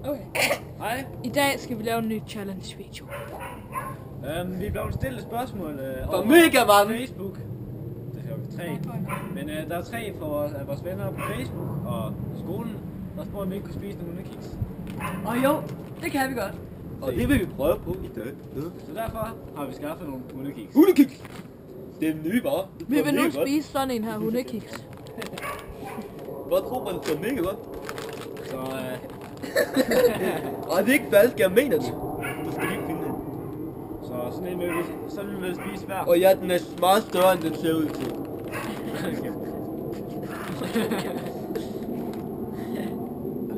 Okay. Hej. I dag skal vi lave en ny challenge video. Vi blev stillet et spørgsmål For over mega mange. Facebook. Det er jo 3. Men der er 3 af vores venner på Facebook og skolen, der spurgte, om vi ikke kunne spise nogle hundekiks. Og jo, det kan vi godt. Og det vil vi prøve på i dag. Så derfor har vi skaffet nogle hundekiks. Hundekiks! Det er en ny vare. Vi vil nu spise sådan en her hundekiks. Hvad tror man, det er mega godt? Så Og det er ikke falsk, jeg mener det. Du skal lige finde den. så sådan en vil vi spise hver. Og ja, den er meget større, end den ser ud til.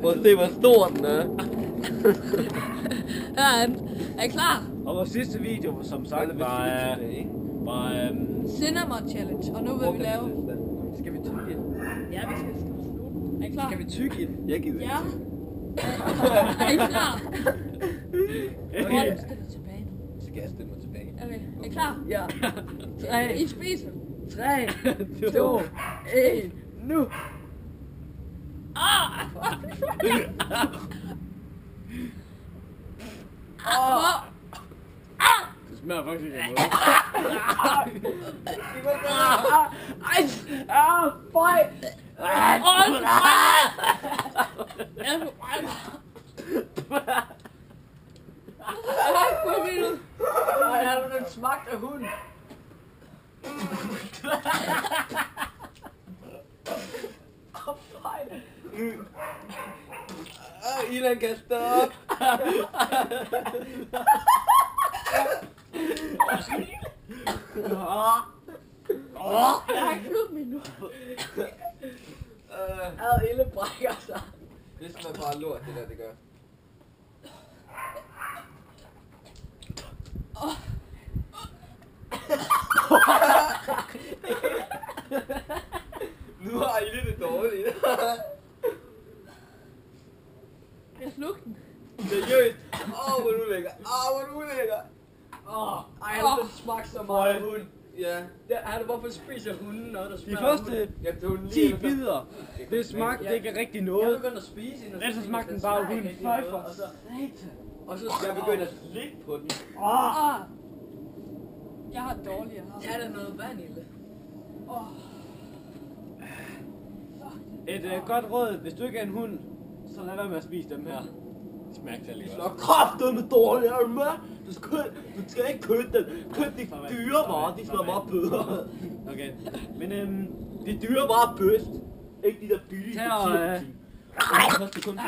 Prøv at se, hvor stor den er. Er I klar? Og vores sidste video, som sagt, var Cinnamon challenge, og nu vil vi lave... Skal vi tygge i den? Ja, vi skal slutte. Er I klar? Skal vi tygge i den? Jeg gider Ja. ikke. Er I klar? Hold, stil dig tilbage nu. Så skal jeg stille mig tilbage. Okay, er I klar? Ja. 3, I spiser. 3, 2, 1, nu! det smager faktisk ikke af noget. Føj! Har du den smagt af hunden? Ilan kan stoppe. Jeg har ikke købt mig nu. Ille brækker sig. Det smager bare lort, det der, det gør. Nu har Ille det dårligt. Jeg slugte den. Seriøst. Hvor er du lækker. Hvor er du lækker. Ej, den smagte så meget af hund. Ja. Hvorfor spiser hunden noget, der De smager første 10 bidder, det smagte ikke rigtig Jeg noget. begyndte at spise hende. Ellers smagte den bare hund. Føj for Og så skal jeg begynde at slikke på den. Jeg har dårligere her. Ja, der er noget vanille. Et godt råd, hvis du ikke er en hund, så lad være med at spise dem her. De smager ikke særlig Det godt. er kraftedeme dårligt, er du med? Du skal ikke købe den. Køb de dyre varer, de smager meget bedre. Okay, men De dyre varer er bedst. Ikke de der billige Her, for 10. Det koster kun 10.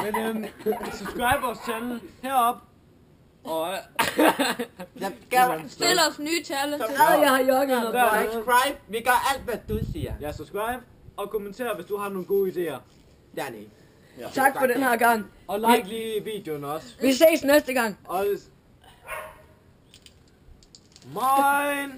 Men subscribe vores channel herop. Og Stil os nye challenge. Jeg har jogget noget. Subscribe. Vi gør alt, hvad du siger. ja, subscribe og kommenter, hvis du har nogle gode idéer. Danny. Ja. Tak for den her gang. Og like lige videoen også. Vi ses næste gang. Og... Mine!